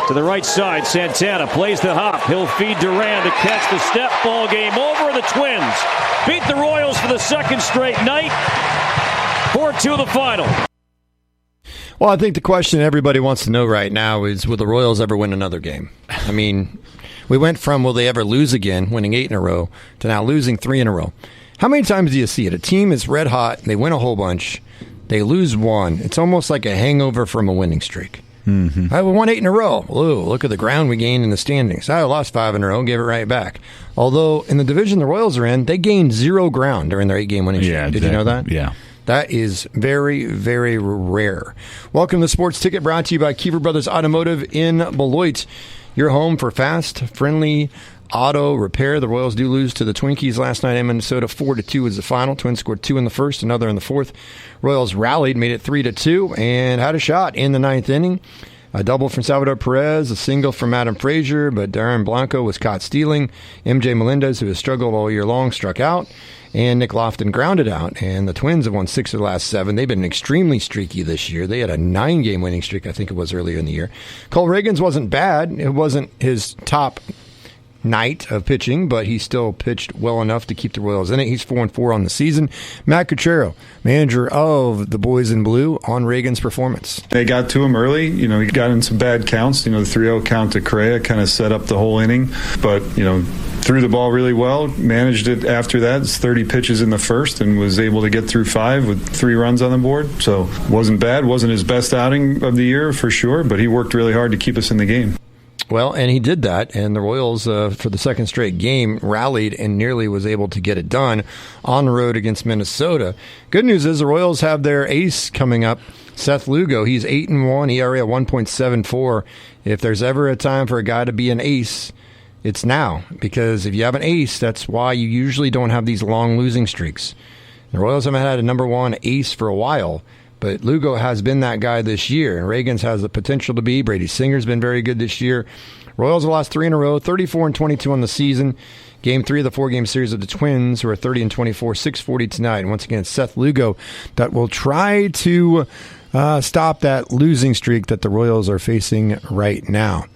To the right side, Santana plays the hop. He'll feed Duran to catch the step. Ball game over. The Twins beat the Royals for the second straight night. 4-2 the final. Well, I think the question everybody wants to know right now is, will the Royals ever win another game? I mean, we went from will they ever lose again, winning 8 in a row, to now losing 3 in a row. How many times do you see it? A team is red hot, they win a whole bunch, they lose 1. It's almost like a hangover from a winning streak. Mm-hmm. I won 8 in a row. Ooh, look at the ground we gained in the standings. I lost 5 in a row, gave it right back. Although, in the division the Royals are in, they gained 0 ground during their 8-game winning streak. Did you know that? Yeah. That is very, very rare. Welcome to Sports Ticket, brought to you by Kiefer Brothers Automotive in Beloit. Your home for fast, friendly auto repair. The Royals do lose to the Twinkies last night in Minnesota. 4-2 was the final. Twins scored 2 in the first, another in the fourth. Royals rallied, made it 3-2, and had a shot in the 9th inning. A double from Salvador Perez, a single from Adam Frazier, but Darren Blanco was caught stealing. MJ Melendez, who has struggled all year long, struck out. And Nick Lofton grounded out, and the Twins have won 6 of the last 7. They've been extremely streaky this year. They had a 9-game winning streak, I think it was earlier in the year. Cole Reagans wasn't bad. It wasn't his top night of pitching, but he still pitched well enough to keep the Royals in it. He's 4-4 on the season. Matt Cuchero, manager of the Boys in Blue, on Reagan's performance. They got to him early. He got in some bad counts. The 3-0 count to Correa kind of set up the whole inning, but threw the ball really well, managed it after that. It's 30 pitches in the first and was able to get through 5 with 3 runs on the board. So wasn't bad. Wasn't his best outing of the year for sure, but he worked really hard to keep us in the game. Well, and he did that, and the Royals, for the second straight game, rallied and nearly was able to get it done on the road against Minnesota. Good news is the Royals have their ace coming up, Seth Lugo. He's 8-1, ERA at 1.74. If there's ever a time for a guy to be an ace, it's now, because if you have an ace, that's why you usually don't have these long losing streaks. The Royals haven't had a number 1 ace for a while, but Lugo has been that guy this year, and Reagans has the potential to be. Brady Singer's been very good this year. Royals have lost 3 in a row, 34-22 on the season. Game 3 of the 4-game series of the Twins, who are 30-24, 6:40 tonight. And once again, it's Seth Lugo that will try to stop that losing streak that the Royals are facing right now.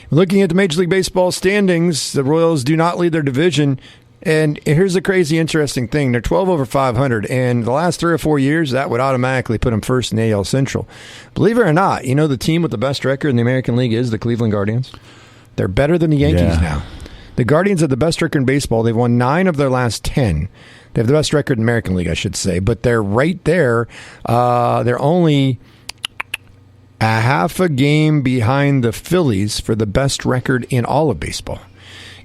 Looking at the Major League Baseball standings, the Royals do not lead their division. And here's a crazy, interesting thing. They're 12 over 500, and the last 3 or 4 years, that would automatically put them first in the AL Central. Believe it or not, the team with the best record in the American League is the Cleveland Guardians. They're better than the Yankees now. The Guardians have the best record in baseball. They've won 9 of their last 10. They have the best record in the American League, I should say. But they're right there. They're only a half a game behind the Phillies for the best record in all of baseball.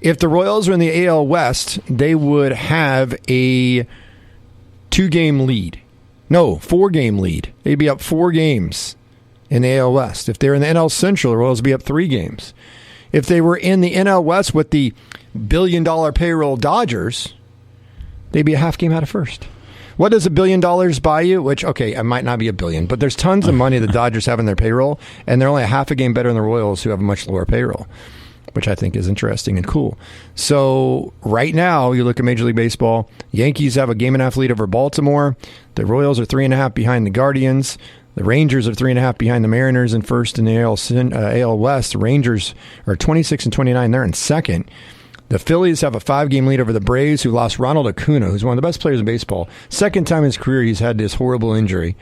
If the Royals were in the AL West, they would have a 2-game lead. No, 4-game lead. They'd be up 4 games in the AL West. If they're in the NL Central, the Royals would be up 3 games. If they were in the NL West with the billion-dollar payroll Dodgers, they'd be a half game out of first. What does $1 billion buy you? Which, okay, it might not be $1 billion, but there's tons of money the Dodgers have in their payroll, and they're only a half a game better than the Royals, who have a much lower payroll, which I think is interesting and cool. So right now, you look at Major League Baseball, Yankees have a 1.5 lead over Baltimore. The Royals are 3.5 behind the Guardians. The Rangers are 3.5 behind the Mariners in first in the AL West. The Rangers are 26-29. They're in second. The Phillies have a 5-game lead over the Braves, who lost Ronald Acuna, who's one of the best players in baseball. Second time in his career he's had this horrible injury.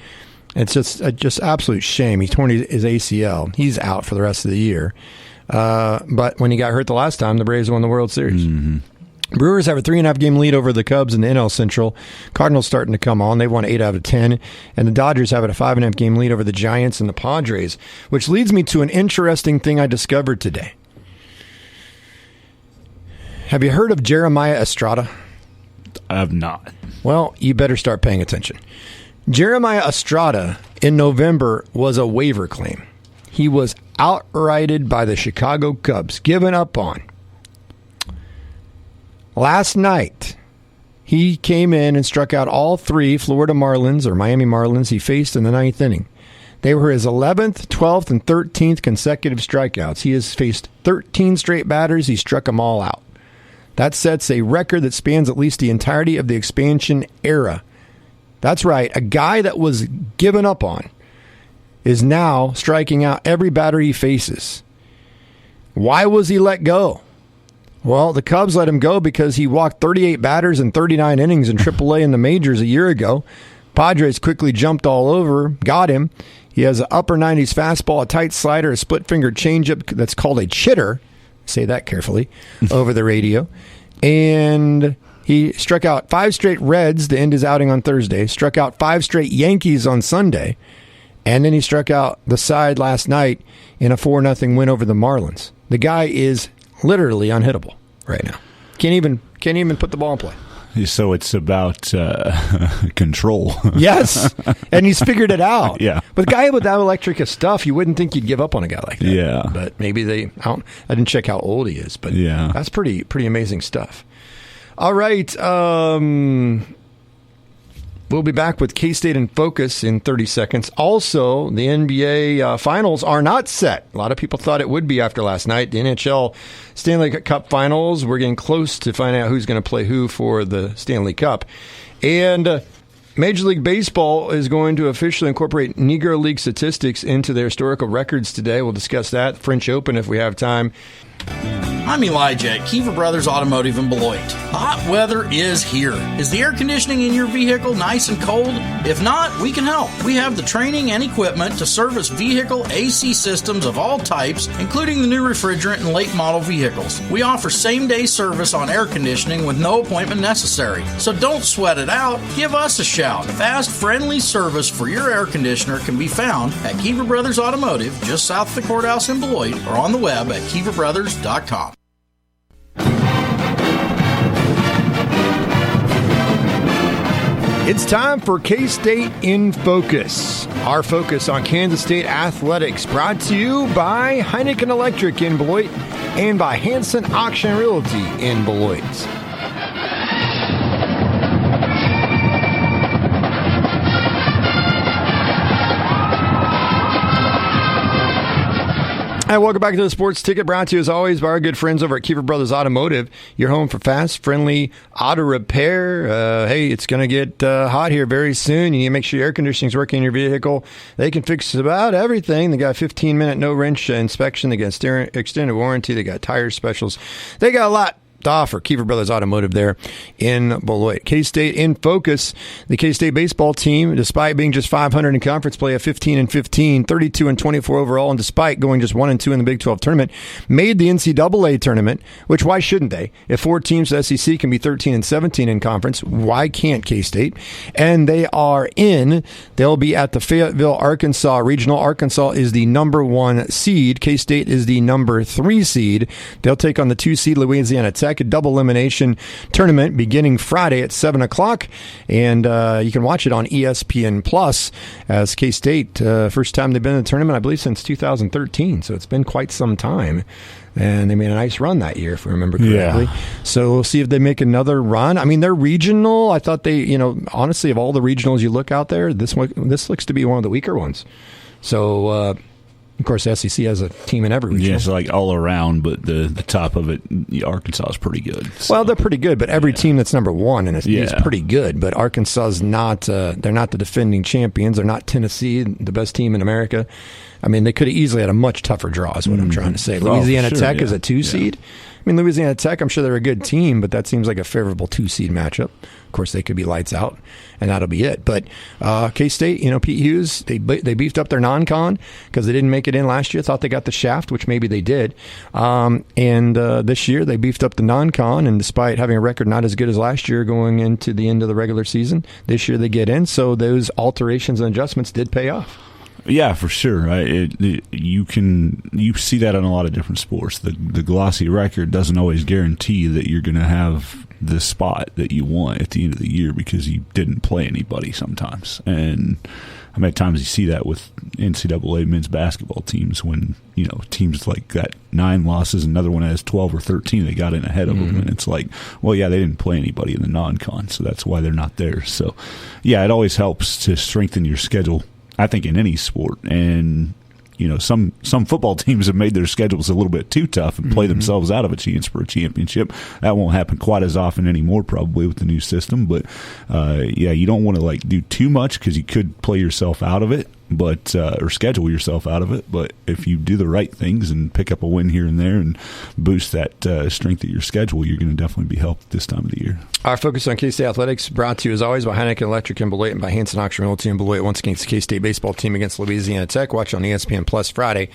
It's just absolute shame. He's torn his ACL. He's out for the rest of the year. But when he got hurt the last time, the Braves won the World Series. Mm-hmm. Brewers have a 3.5-game lead over the Cubs in the NL Central. Cardinals starting to come on. They won 8 out of 10. And the Dodgers have a 5.5-game lead over the Giants and the Padres, which leads me to an interesting thing I discovered today. Have you heard of Jeremiah Estrada? I have not. Well, you better start paying attention. Jeremiah Estrada in November was a waiver claim. He was outrighted by the Chicago Cubs, given up on. Last night, he came in and struck out all 3 Florida Marlins or Miami Marlins he faced in the 9th inning. They were his 11th, 12th, and 13th consecutive strikeouts. He has faced 13 straight batters. He struck them all out. That sets a record that spans at least the entirety of the expansion era. That's right. A guy that was given up on is now striking out every batter he faces. Why was he let go? Well, the Cubs let him go because he walked 38 batters in 39 innings in AAA in the majors a year ago. Padres quickly jumped all over, got him. He has an upper 90s fastball, a tight slider, a split-fingered changeup that's called a chitter. Say that carefully over the radio. And he struck out 5 straight Reds to end his outing on Thursday, struck out 5 straight Yankees on Sunday, and then he struck out the side last night in a 4-0 win over the Marlins. The guy is literally unhittable right now. Can't even put the ball in play. So it's about control. Yes, and he's figured it out. Yeah. But a guy with that electric stuff, you wouldn't think you'd give up on a guy like that. Yeah. But maybe I didn't check how old he is, but yeah, that's pretty amazing stuff. All right. We'll be back with K-State in Focus in 30 seconds. Also, the NBA Finals are not set. A lot of people thought it would be after last night. The NHL Stanley Cup Finals, we're getting close to finding out who's going to play who for the Stanley Cup. And Major League Baseball is going to officially incorporate Negro League statistics into their historical records today. We'll discuss that. French Open if we have time. I'm Elijah at Kiefer Brothers Automotive in Beloit. Hot weather is here. Is the air conditioning in your vehicle nice and cold? If not, we can help. We have the training and equipment to service vehicle AC systems of all types, including the new refrigerant and late model vehicles. We offer same-day service on air conditioning with no appointment necessary. So don't sweat it out. Give us a shout. Fast, friendly service for your air conditioner can be found at Kiefer Brothers Automotive, just south of the courthouse in Beloit, or on the web at KieferBrothers.com. It's time for K-State in Focus. Our focus on Kansas State athletics, brought to you by Heineken Electric in Beloit and by Hanson Auction Realty in Beloit. And welcome back to the Sports Ticket, brought to you as always by our good friends over at Kiefer Brothers Automotive, your home for fast, friendly auto repair. Hey, it's going to get hot here very soon. You need to make sure your air conditioning is working in your vehicle. They can fix about everything. They got a 15-minute no-wrench inspection. They got extended warranty. They got tire specials. They got a lot to offer. Kiefer Brothers Automotive there in Beloit. K-State in Focus. The K-State baseball team, despite being just 500 in conference play, a 15-15, 32-24 overall, and despite going just 1-2 in the Big 12 tournament, made the NCAA tournament, which why shouldn't they? If 4 teams to SEC can be 13-17 in conference, why can't K-State? And they are in. They'll be at the Fayetteville, Arkansas Regional. Arkansas is the number 1 seed. K-State is the number 3 seed. They'll take on the 2 seed Louisiana Tech, a double elimination tournament beginning Friday at 7 o'clock. And you can watch it on ESPN Plus as K-State, first time they've been in the tournament, I believe, since 2013. So it's been quite some time. And they made a nice run that year, if I remember correctly. Yeah. So we'll see if they make another run. I mean, they're regional. I thought they, honestly, of all the regionals you look out there, this looks to be one of the weaker ones. So, of course, the SEC has a team in every region. Yeah, so like all around, but the top of it, Arkansas is pretty good. So. Well, they're pretty good, but every team that's number 1 is pretty good. But Arkansas is not. They're not the defending champions. They're not Tennessee, the best team in America. I mean, they could have easily had a much tougher draw, is what I'm trying to say. Louisiana Tech is a 2 seed. I mean, Louisiana Tech, I'm sure they're a good team, but that seems like a favorable 2 seed matchup. Of course, they could be lights out, and that'll be it. But K-State, Pete Hughes, they beefed up their non-con because they didn't make it in last year. Thought they got the shaft, which maybe they did. And this year, they beefed up the non-con, and despite having a record not as good as last year going into the end of the regular season, this year they get in. So those alterations and adjustments did pay off. Yeah, for sure. You see that in a lot of different sports. The glossy record doesn't always guarantee that you're going to have the spot that you want at the end of the year because you didn't play anybody sometimes. And how many times you see that with NCAA men's basketball teams when, teams like that 9 losses, another one has 12 or 13, they got in ahead of them. And it's like, well, yeah, they didn't play anybody in the non-con, so that's why they're not there. So, yeah, it always helps to strengthen your schedule, I think, in any sport. And some football teams have made their schedules a little bit too tough and play themselves out of a chance for a championship. That won't happen quite as often anymore, probably, with the new system. But you don't want to do too much because you could play yourself out of it. but or schedule yourself out of it. But if you do the right things and pick up a win here and there and boost that strength of your schedule, you're going to definitely be helped this time of the year. Our focus on K-State athletics brought to you as always by Heineken Electric in Beloit and by Hanson Auction Realty in Beloit. Once again, it's the K-State baseball team against Louisiana Tech. Watch on ESPN Plus Friday,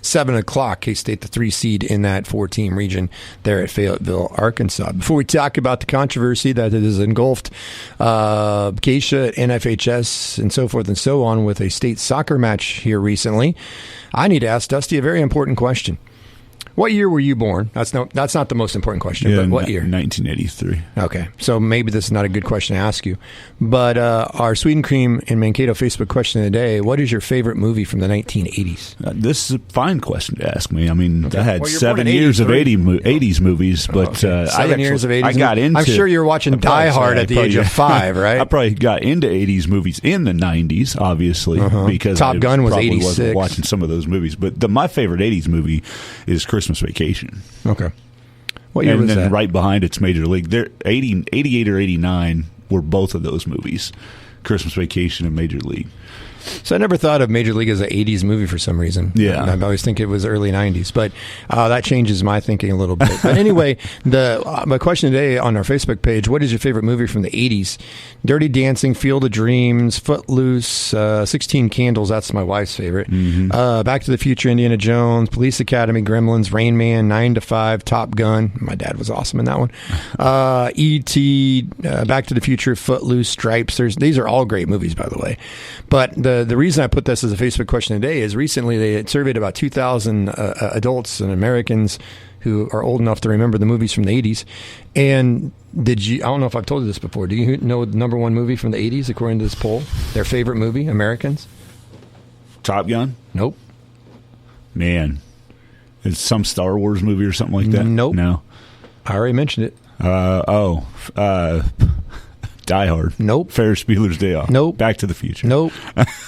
7 o'clock. K-State, the 3 seed in that 4-team region there at Fayetteville, Arkansas. Before we talk about the controversy that has engulfed Keisha, NFHS, and so forth and so on with a state soccer match here recently, I need to ask Dusty a very important question. What year were you born? That's not the most important question, but what year? 1983. Okay, so maybe this is not a good question to ask you. But our Sweden Cream and Mankato Facebook question of the day, what is your favorite movie from the 1980s? This is a fine question to ask me. I mean, Okay. I had Well, you're 7 born in years of 83. 80s movies, but Okay. 7 years of 80s I got into. I'm sure you were watching Die Hard at the age of 5, right? I probably got into 80s movies in the 90s, obviously, because Top Gun was probably 86. wasn't watching some of those movies. But my favorite 80s movie is Christmas Vacation. Okay. What year And was then that? right behind it's Major League. 88 or 89 were both of those movies, Christmas Vacation and Major League. So I never thought of Major League as an 80s movie for some reason. Yeah. I always think it was early 90s, but that changes my thinking a little bit. But anyway, my question today on our Facebook page, what is your favorite movie from the 80s? Dirty Dancing, Field of Dreams, Footloose, 16 Candles, that's my wife's favorite. Mm-hmm. Back to the Future, Indiana Jones, Police Academy, Gremlins, Rain Man, 9 to 5, Top Gun. My dad was awesome in that one. E.T., Back to the Future, Footloose, Stripes. These are all great movies, by the way. But the reason I put this as a Facebook question today is recently they had surveyed about 2,000 adults and Americans who are old enough to remember the movies from the 80s. And I don't know if I've told you this before. Do you know the number one movie from the 80s according to this poll? Their favorite movie, Americans? Top Gun? Nope. Man. It's some Star Wars movie or something like that? Nope. No. I already mentioned it. Die Hard. Nope. Ferris Bueller's Day Off. Nope. Back to the Future. Nope.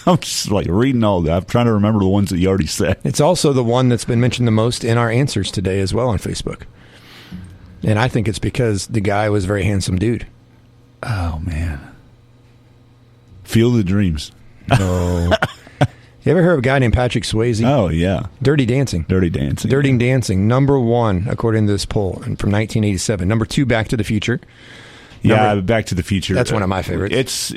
I'm just like reading all that. I'm trying to remember the ones that you already said. It's also the one that's been mentioned the most in our answers today as well on Facebook. And I think it's because the guy was a very handsome dude. Oh, man. Field of Dreams. No. You ever heard of a guy named Patrick Swayze? Oh, yeah. Dirty Dancing. Dirty Dancing. Dirty Dancing, number one, according to this poll, and from 1987. Number two, Back to the Future. Yeah, Back to the Future. That's one of my favorites.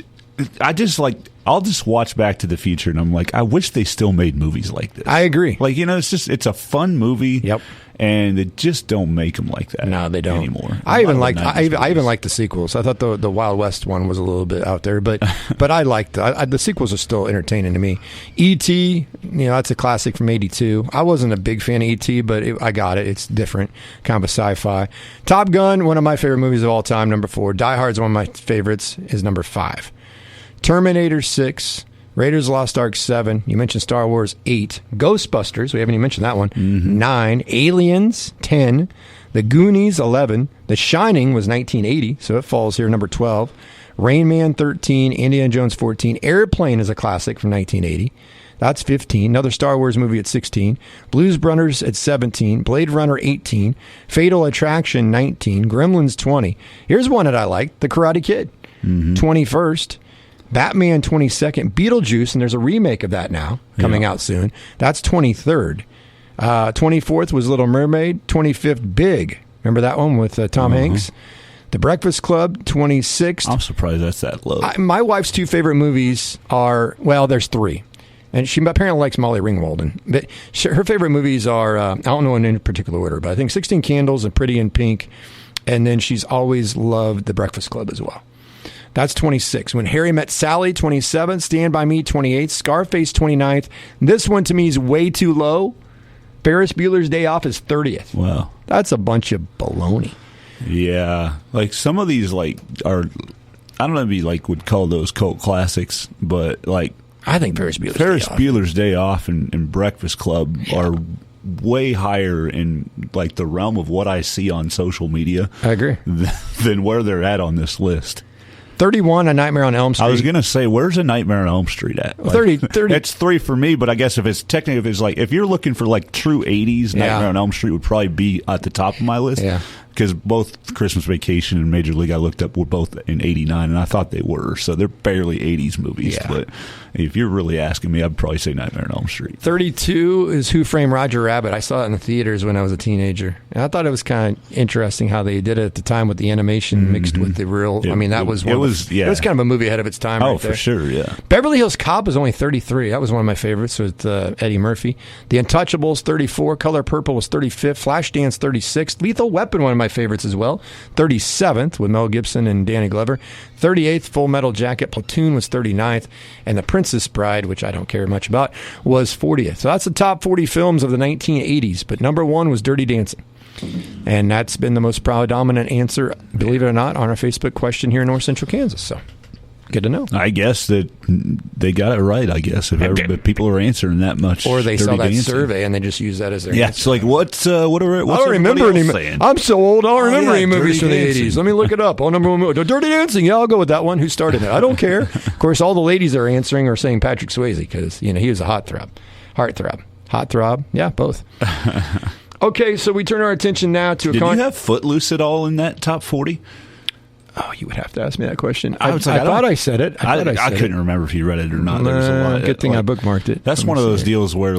I'll just watch Back to the Future, and I'm like, I wish they still made movies like this. I agree. Like, it's a fun movie. Yep. And they just don't make them like that. No, they don't anymore. I even liked the sequels. I thought the Wild West one was a little bit out there, but I liked the sequels are still entertaining to me. E.T., that's a classic from '82. I wasn't a big fan of E.T., but I got it. It's different, kind of a sci-fi. Top Gun, one of my favorite movies of all time. Number 4. Die Hard's one of my favorites. Is number 5. Terminator 6. Raiders of the Lost Ark 7. You mentioned Star Wars 8. Ghostbusters. We haven't even mentioned that one. 9. Aliens 10. The Goonies 11. The Shining was 1980, so it falls here number 12. Rain Man 13. Indiana Jones 14. Airplane is a classic from 1980. That's 15. Another Star Wars movie at 16. Blues Brothers at 17. Blade Runner 18. Fatal Attraction 19. Gremlins 20. Here's one that I like. The Karate Kid 21st. Batman 22nd, Beetlejuice, and there's a remake of that now coming out soon. That's 23rd. 24th was Little Mermaid. 25th, Big. Remember that one with Tom Hanks? The Breakfast Club, 26th. I'm surprised that's that low. My wife's two favorite movies are, there's 3. And she apparently likes Molly Ringwald. But her favorite movies are, I don't know in any particular order, but I think 16 Candles and Pretty in Pink. And then she's always loved The Breakfast Club as well. That's 26. When Harry Met Sally, 27th. Stand By Me, 28th. Scarface, 29th. This one to me is way too low. Ferris Bueller's Day Off is 30th. Wow. That's a bunch of baloney. Yeah. Like some of these are, I don't know if you would call those cult classics, but I think Ferris Bueller's Day Off and Breakfast Club are way higher in the realm of what I see on social media. I agree. Than where they're at on this list. 31, A Nightmare on Elm Street. I was going to say, where's A Nightmare on Elm Street at? 30. It's 3 for me, but I guess if you're looking for true 80s, Nightmare on Elm Street would probably be at the top of my list. Yeah. because both Christmas Vacation and Major League I looked up were both in 89, and I thought they were. So they're barely 80s movies. Yeah. But if you're really asking me, I'd probably say Nightmare on Elm Street. 32 is Who Framed Roger Rabbit. I saw it in the theaters when I was a teenager. And I thought it was kind of interesting how they did it at the time with the animation mixed with the real. It was kind of a movie ahead of its time. Oh, for sure, yeah. Beverly Hills Cop was only 33. That was one of my favorites with Eddie Murphy. The Untouchables, 34. Color Purple was 35th. Flashdance, 36th. Lethal Weapon, one of my favorites as well, 37th with Mel Gibson and Danny Glover. 38th, Full Metal Jacket. Platoon was 39th. And The Princess Bride, which I don't care much about, was 40th. So that's the top 40 films of the 1980s. But number one was Dirty Dancing. And that's been the most predominant answer, believe it or not, on our Facebook question here in North Central Kansas. So good to know. I guess that they got it right, I guess, if people are answering that much. Or they Dirty saw that Dancing. survey and they just use that as their Yeah, answer. it's like, what's I don't remember any. saying? I'm so old, I don't remember any movies from Dirty the Dancing. 80s. Let me look it up. Oh, number one movie. Dirty Dancing. Yeah, I'll go with that one. Who started it? I don't care. Of course, all the ladies that are answering are saying Patrick Swayze because, he was a heartthrob. Hot throb. Yeah, both. Okay, so we turn our attention now to Did you have Footloose at all in that top 40? Oh, you would have to ask me that question. I thought I said it. I couldn't remember if you read it or not. There was a lot. Good thing I bookmarked it. That's one of those deals where,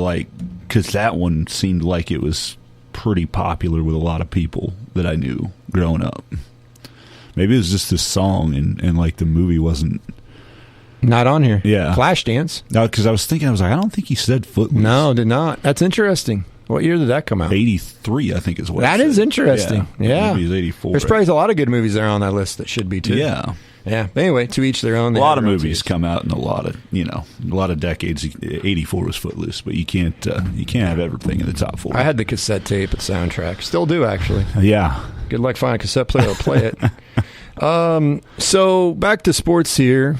because that one seemed like it was pretty popular with a lot of people that I knew growing up. Maybe it was just this song and the movie wasn't. Not on here. Yeah. Flashdance. No, because I was like, I don't think he said Footloose. No, did not. That's interesting. What year did that come out? 83, I think is what That it is said. interesting. Yeah. Maybe it was 84. There's probably a lot of good movies there on that list that should be too. Yeah. Yeah. But anyway, to each their own. A lot of movies come out in a lot of decades. 84 was Footloose, but you can't have everything in the top 4. I had the cassette tape at soundtrack. Still do, actually. Yeah. Good luck finding a cassette player to play it. So back to sports here.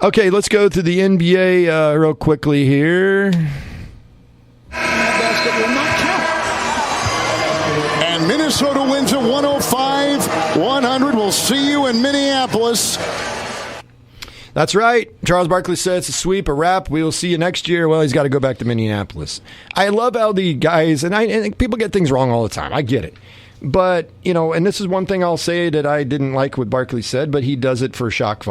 Okay, let's go to the NBA real quickly here. Basket will not count. And Minnesota wins at 105-100. We'll see you in Minneapolis. That's right. Charles Barkley said it's a sweep, a wrap. We will see you next year. Well, he's got to go back to Minneapolis. I love how the guys, and people get things wrong all the time. I get it. But, and this is one thing I'll say that I didn't like what Barkley said, but he does it for shock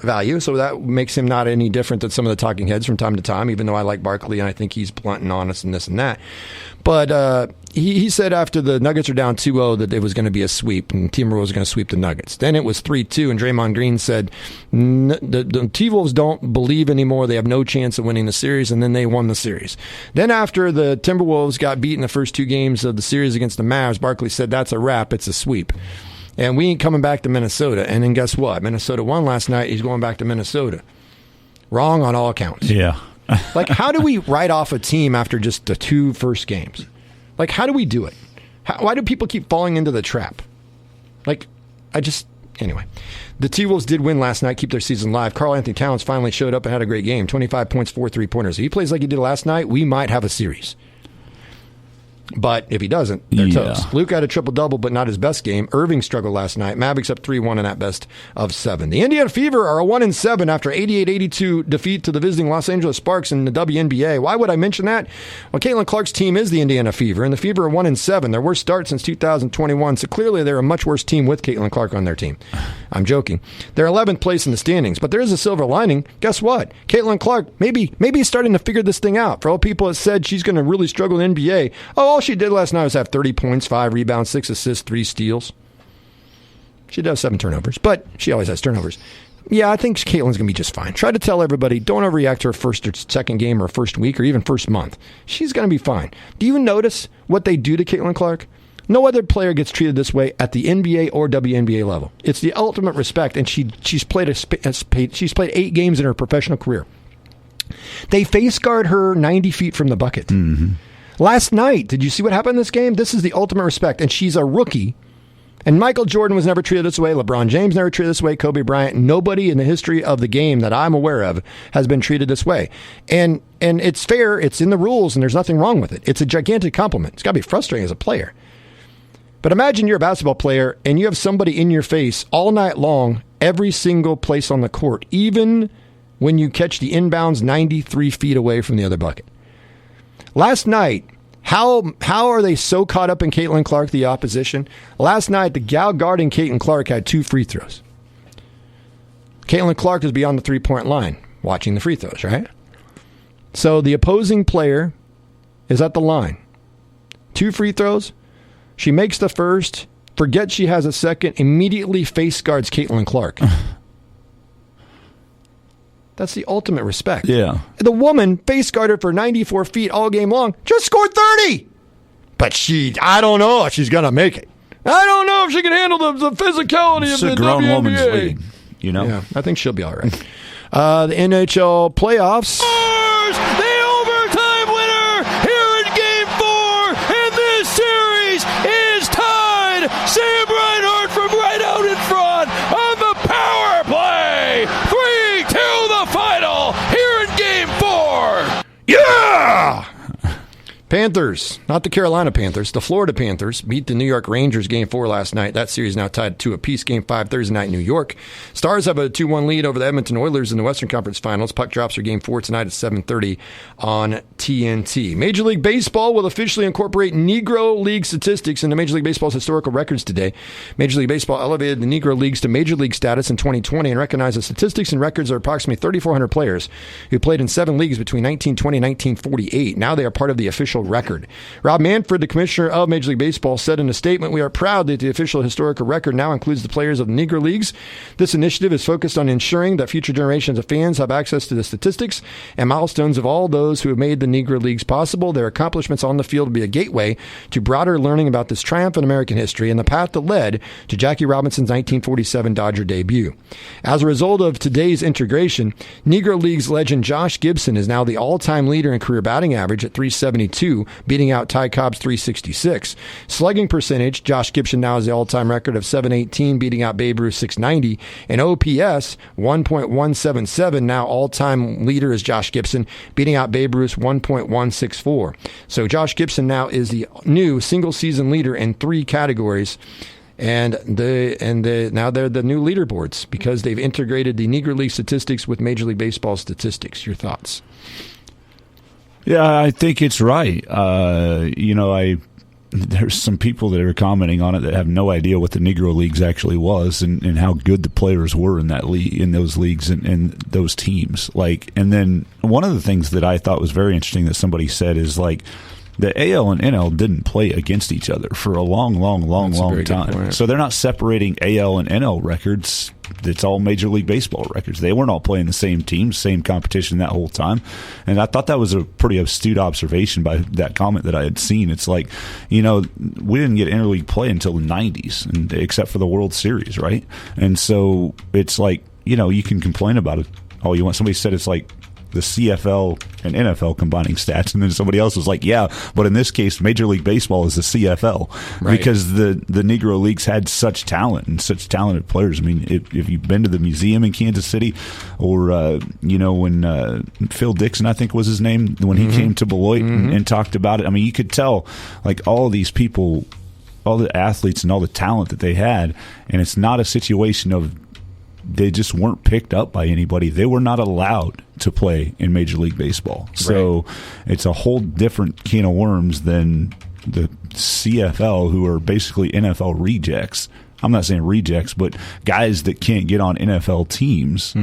value. So that makes him not any different than some of the talking heads from time to time, even though I like Barkley and I think he's blunt and honest and this and that. But he said after the Nuggets are down 2-0 that it was going to be a sweep and Timberwolves was going to sweep the Nuggets. Then it was 3-2 and Draymond Green said the T-Wolves don't believe anymore. They have no chance of winning the series, and then they won the series. Then after the Timberwolves got beat in the first 2 games of the series against the Mavs, Barkley said that's a wrap. It's a sweep. And we ain't coming back to Minnesota. And then guess what? Minnesota won last night. He's going back to Minnesota. Wrong on all accounts. Yeah. How do we write off a team after just the 2 first games? How do we do it? Why do people keep falling into the trap? Anyway. The T-Wolves did win last night, keep their season live. Karl Anthony Towns finally showed up and had a great game. 25 points, 4 3-pointers. If he plays like he did last night, we might have a series. But if he doesn't, they're toast. Luke had a triple-double, but not his best game. Irving struggled last night. Mavericks up 3-1 in that best of 7. The Indiana Fever are a 1-7 after 88-82 defeat to the visiting Los Angeles Sparks in the WNBA. Why would I mention that? Well, Caitlin Clark's team is the Indiana Fever, and the Fever are 1-7. Their worst start since 2021, so clearly they're a much worse team with Caitlin Clark on their team. I'm joking. They're 11th place in the standings, but there is a silver lining. Guess what? Caitlin Clark maybe is starting to figure this thing out. For all people that said she's going to really struggle in the NBA, all she did last night was have 30 points, 5 rebounds, 6 assists, 3 steals. She does 7 turnovers, but she always has turnovers. Yeah, I think Caitlin's going to be just fine. Try to tell everybody, don't overreact to her first or second game or first week or even first month. She's going to be fine. Do you notice what they do to Caitlin Clark? No other player gets treated this way at the NBA or WNBA level. It's the ultimate respect, and she's played 8 games in her professional career. They face guard her 90 feet from the bucket. Mm-hmm. Last night, did you see what happened in this game? This is the ultimate respect, and she's a rookie. And Michael Jordan was never treated this way. LeBron James never treated this way. Kobe Bryant. Nobody in the history of the game that I'm aware of has been treated this way. And it's fair. It's in the rules, and there's nothing wrong with it. It's a gigantic compliment. It's got to be frustrating as a player. But imagine you're a basketball player, and you have somebody in your face all night long, every single place on the court, even when you catch the inbounds 93 feet away from the other bucket. Last night, how are they so caught up in Caitlin Clark, the opposition? Last night, the gal guarding Caitlin Clark had 2 free throws. Caitlin Clark is beyond the three-point line, watching the free throws, right? So the opposing player is at the line. 2 free throws. She makes the first, forgets she has a second, immediately face guards Caitlin Clark. That's the ultimate respect. Yeah. The woman face guarded for 94 feet all game long, just scored 30. But I don't know if she's going to make it. I don't know if she can handle the physicality It's of a the grown WNBA. woman's league, you know? Yeah, I think she'll be all right. The NHL playoffs. The overtime winner here in Game 4, and this series is tied. Sam Reinhart from right out in front on the power play. 3-2 the final here in Game 4. Yeah! Panthers, not the Carolina Panthers, the Florida Panthers beat the New York Rangers Game 4 last night. That series now tied 2 apiece. Game 5 Thursday night in New York. Stars have a 2-1 lead over the Edmonton Oilers in the Western Conference Finals. Puck drops for Game 4 tonight at 7:30 on TNT. Major League Baseball will officially incorporate Negro League statistics into Major League Baseball's historical records today. Major League Baseball elevated the Negro Leagues to Major League status in 2020 and recognized the statistics and records of approximately 3,400 players who played in 7 leagues between 1920 and 1948. Now they are part of the official record. Rob Manfred, the commissioner of Major League Baseball, said in a statement, "We are proud that the official historical record now includes the players of the Negro Leagues. This initiative is focused on ensuring that future generations of fans have access to the statistics and milestones of all those who have made the Negro Leagues possible. Their accomplishments on the field will be a gateway to broader learning about this triumph in American history and the path that led to Jackie Robinson's 1947 Dodger debut." As a result of today's integration, Negro Leagues legend Josh Gibson is now the all-time leader in career batting average at .372, beating out Ty Cobb's .366. Slugging percentage, Josh Gibson now has the all-time record of .718, beating out Babe Ruth's .690. And OPS, 1.177, now all-time leader is Josh Gibson, beating out Babe Ruth's 1.164. So Josh Gibson now is the new single-season leader in 3 categories. And now they're the new leaderboards because they've integrated the Negro League statistics with Major League Baseball statistics. Your thoughts? Yeah, I think it's right. There's some people that are commenting on it that have no idea what the Negro Leagues actually was and how good the players were in that league, in those leagues and those teams. And then one of the things that I thought was very interesting that somebody said is the AL and NL didn't play against each other for a long time. So they're not separating AL and NL records. It's all Major League Baseball records. They weren't all playing the same teams, same competition that whole time. And I thought that was a pretty astute observation by that comment that I had seen. It's we didn't get interleague play until the 90s, except for the World Series, right? And so it's you can complain about it all you want. Somebody said it's like the CFL and NFL combining stats, and then somebody else was like, yeah, but in this case, Major League Baseball is the CFL, right? Because the Negro Leagues had such talent and such talented players. I mean, if you've been to the museum in Kansas City, or when Phil Dixon, I think was his name, when he came to Beloit and talked about it, I mean, you could tell all of these people, all the athletes and all the talent that they had, and it's not a situation of they just weren't picked up by anybody. They were not allowed to play in Major League Baseball. So It's a whole different can of worms than the CFL, who are basically NFL rejects. I'm not saying rejects, but guys that can't get on NFL teams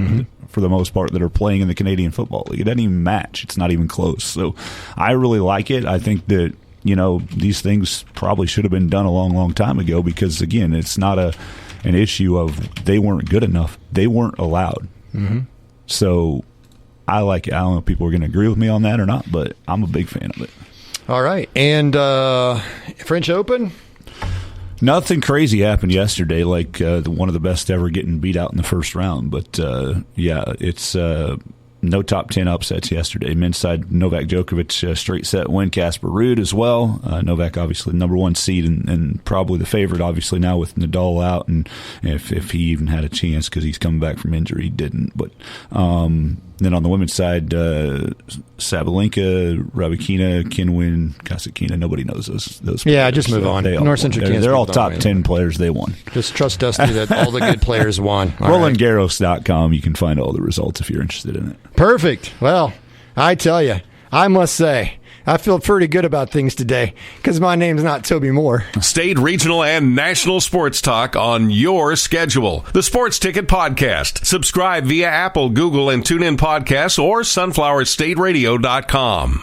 for the most part that are playing in the Canadian Football League. It doesn't even match. It's not even close. So I really like it. I think that these things probably should have been done a long time ago because, again, it's not an issue of they weren't good enough. They weren't allowed. So I like it. I don't know if people are going to agree with me on that or not, but I'm a big fan of it. All right. And French Open? Nothing crazy happened yesterday, one of the best ever getting beat out in the first round. But, it's no top 10 upsets yesterday. Men's side, Novak Djokovic, straight set win. Casper Ruud as well. Novak, obviously, number 1 seed and probably the favorite, obviously, now with Nadal out. And if he even had a chance because he's coming back from injury, he didn't. But Then on the women's side, Sabalenka, Rabikina, Kinwin, Kasatkina. Nobody knows those Yeah, players. just move on. North Central Kansas. They're all top 10 players. They won. Just trust Dusty that all the good players won. RolandGarros.com. You can find all the results if you're interested in it. Perfect. Well, I tell you, I must say, I feel pretty good about things today because my name's not Toby Moore. State, regional, and national sports talk on your schedule. The Sports Ticket Podcast. Subscribe via Apple, Google, and TuneIn Podcasts or sunflowerstateradio.com.